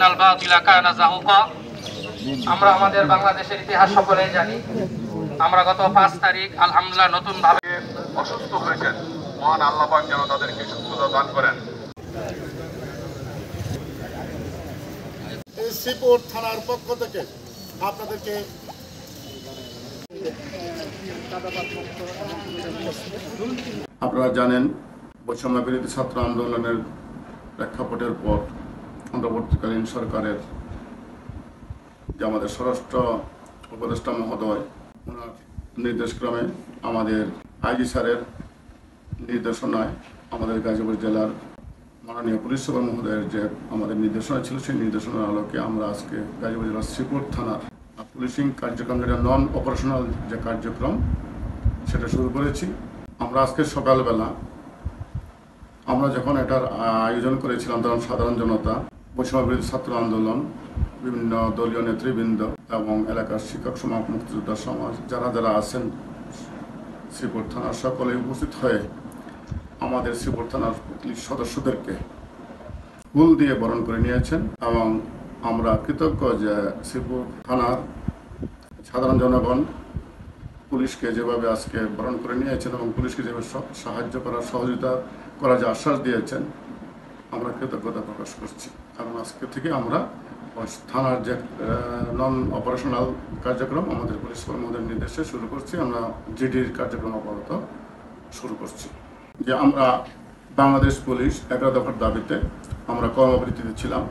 ইন্নাল বাতিলা কানা যাহুকা। আমরা আমাদের বাংলাদেশের ইতিহাস সকলেই জানি। আমরা গত 5 তারিখ আলহামদুলিল্লাহ নতুন ভাবে অসুস্থ হয়েছেন, মহান আল্লাহ পাক যেন তাদেরকে সুস্থতা দান করেন। শ্রীপুর থানার পক্ষ থেকে আপনাদেরকে আপনারা জানেন, বৈষম্য বিরোধী ছাত্র আন্দোলনের প্রেক্ষাপটের পর অন্তর্বর্তীকালীন সরকারের যে আমাদের স্বরাষ্ট্র উপদেষ্টা মহোদয় ওনার নির্দেশক্রমে আমাদের আইজি স্যারের নির্দেশনায় আমাদের গাজীপুর জেলার মাননীয় পুলিশ সুপার মহোদয়ের যে আমাদের নির্দেশনা ছিল, সেই নির্দেশনার আলোকে আমরা আজকে গাজীপুর জেলার শ্রীপুর থানার পুলিশিং কার্যক্রম, যেটা নন অপারেশনাল যে কার্যক্রম, সেটা শুরু করেছি। আমরা আজকে সকালবেলা আমরা যখন এটার আয়োজন করেছিলাম, তখন সাধারণ জনতা, বৈষম্য বিরোধী ছাত্র আন্দোলন, বিভিন্ন দলীয় নেতৃবৃন্দ এবং এলাকার শিক্ষক সমাজ, মুক্তিযোদ্ধা সমাজ, যারা যারা আছেন শ্রীপুর থানার, সকলে উপস্থিত হয়ে আমাদের শ্রীপুর থানার পুলিশ সদস্যদেরকে ফুল দিয়ে বরণ করে নিয়েছেন। এবং আমরা কৃতজ্ঞ যে শ্রীপুর থানার সাধারণ জনগণ পুলিশকে যেভাবে আজকে বরণ করে নিয়েছেন এবং পুলিশকে যেভাবে সাহায্য করার, সহযোগিতা করার যে আশ্বাস দিয়েছেন, আমরা কৃতজ্ঞতা প্রকাশ করছি। কারণ আজকে থেকে আমরা থানার যে নন অপারেশনাল কার্যক্রম আমাদের পুলিশ কর্মীদের নির্দেশে শুরু করছি। আমরা জিডির কার্যক্রম আপাতত শুরু করছি। যে আমরা বাংলাদেশ পুলিশ 11 দফার দাবিতে আমরা কর্মবিরতিতে ছিলাম।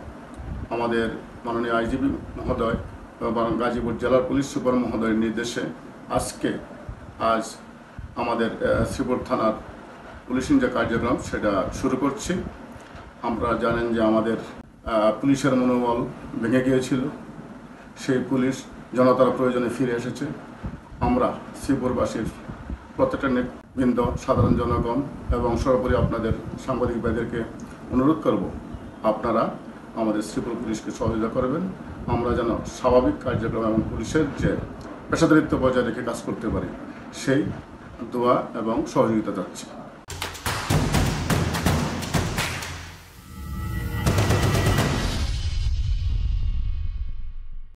আমাদের মাননীয় আইজিপি মহোদয় এবং গাজীপুর জেলার পুলিশ সুপার মহোদয়ের নির্দেশে আজ আমাদের শ্রীপুর থানার পুলিশিং যে কার্যক্রম, সেটা শুরু করছি। আমরা জানেন যে আমাদের পুলিশের মনোবল ভেঙে গিয়েছিল, সেই পুলিশ জনতার প্রয়োজনে ফিরে এসেছে। আমরা শ্রীপুরবাসীর প্রত্যেকটা নেতৃবৃন্দ, সাধারণ জনগণ এবং সর্বোপরি আপনাদের সাংবাদিক ভাইদেরকে অনুরোধ করব, আপনারা আমাদের শ্রীপুর পুলিশকে সহযোগিতা করবেন। আমরা যেন স্বাভাবিক কার্যক্রম এবং পুলিশের যে পেশাদারিত্ব বজায় রেখে কাজ করতে পারি, সেই দোয়া এবং সহযোগিতা চাচ্ছি।